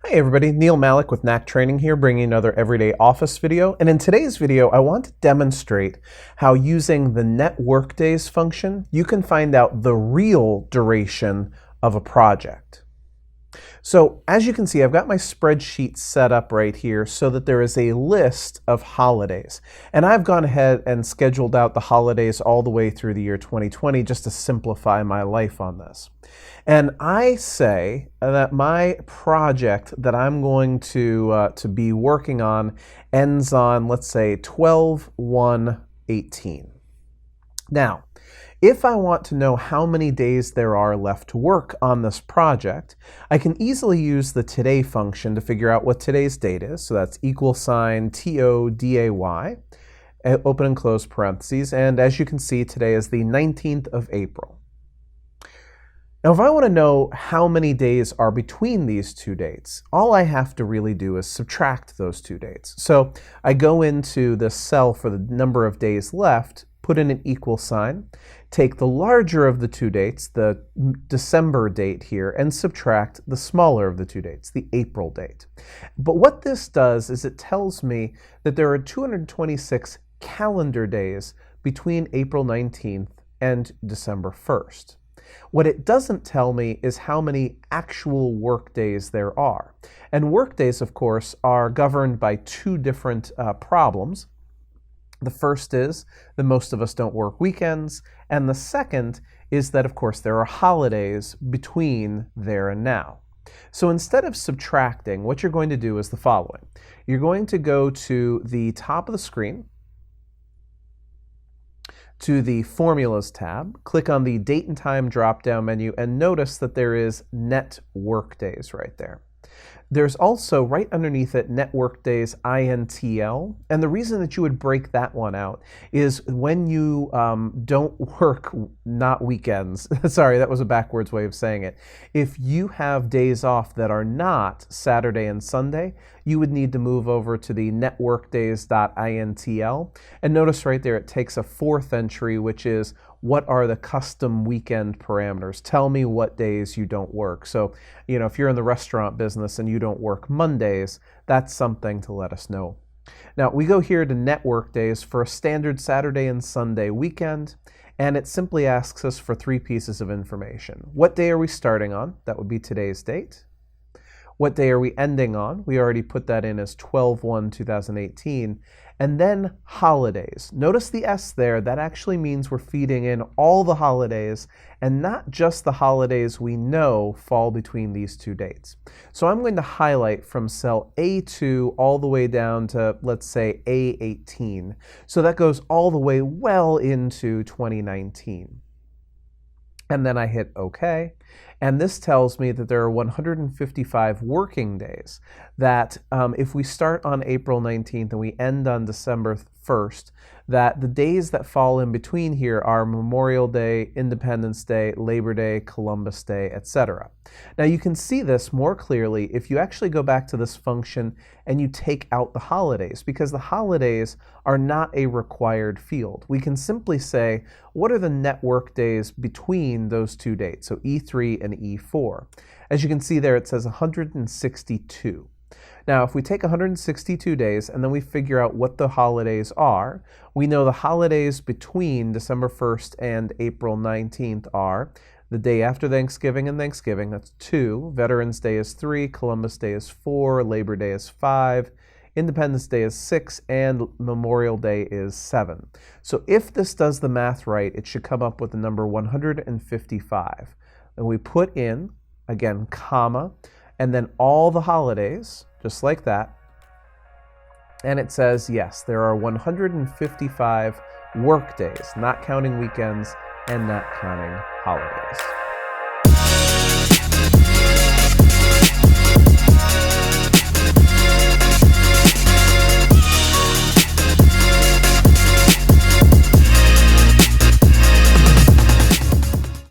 Hey everybody, Neil Malik with Knack Training here, bringing another everyday office video. And in today's video, I want to demonstrate how using the NETWORKDAYS function, you can find out the real duration of a project. So as you can see, I've got my spreadsheet set up right here so that there is a list of holidays. And I've gone ahead and scheduled out the holidays all the way through the year 2020 just to simplify my life on this. And I say that my project that I'm going to be working on ends on, let's say, 12/1/18. Now, if I want to know how many days there are left to work on this project, I can easily use the today function to figure out what today's date is. So that's $TODAY, open and close parentheses. And as you can see, today is the 19th of April. Now, if I want to know how many days are between these two dates, all I have to really do is subtract those two dates. So I go into this cell for the number of days left, put in an equal sign, take the larger of the two dates, the December date here, and subtract the smaller of the two dates, the April date. But what this does is it tells me that there are 226 calendar days between April 19th and December 1st. What it doesn't tell me is how many actual work days there are. And work days, of course, are governed by two different problems. The first is that most of us don't work weekends, and the second is that, of course, there are holidays between there and now. So instead of subtracting, what you're going to do is the following. You're going to go to the top of the screen, to the Formulas tab, click on the Date and Time drop-down menu, and notice that there is Net Workdays right there. There's also, right underneath it, NETWORKDAYS.INTL, and the reason that you would break that one out is when you don't work, not weekends, sorry, that was a backwards way of saying it. If you have days off that are not Saturday and Sunday, you would need to move over to the NETWORKDAYS.INTL, and notice right there it takes a fourth entry, which is what are the custom weekend parameters? Tell me what days you don't work. So, if you're in the restaurant business and you don't work Mondays, that's something to let us know. Now, we go here to Network Days for a standard Saturday and Sunday weekend, and it simply asks us for three pieces of information. What day are we starting on? That would be today's date. What day are we ending on? We already put that in as 12/1/2018. And then holidays. Notice the S there. That actually means we're feeding in all the holidays and not just the holidays we know fall between these two dates. So I'm going to highlight from cell A2 all the way down to, let's say, A18. So that goes all the way well into 2019. And then I hit OK. And this tells me that there are 155 working days, that if we start on April 19th and we end on December 1st, that the days that fall in between here are Memorial Day, Independence Day, Labor Day, Columbus Day, etc. Now you can see this more clearly if you actually go back to this function and you take out the holidays, because the holidays are not a required field. We can simply say, what are the network days between those two dates, so E3 and E4. As you can see there, it says 162. Now, if we take 162 days and then we figure out what the holidays are, we know the holidays between December 1st and April 19th are the day after Thanksgiving and Thanksgiving, that's 2, Veterans Day is 3, Columbus Day is 4, Labor Day is 5, Independence Day is 6, and Memorial Day is 7. So if this does the math right, it should come up with the number 155. And we put in, again, comma, and then all the holidays, just like that. And it says, yes, there are 155 work days, not counting weekends and not counting holidays.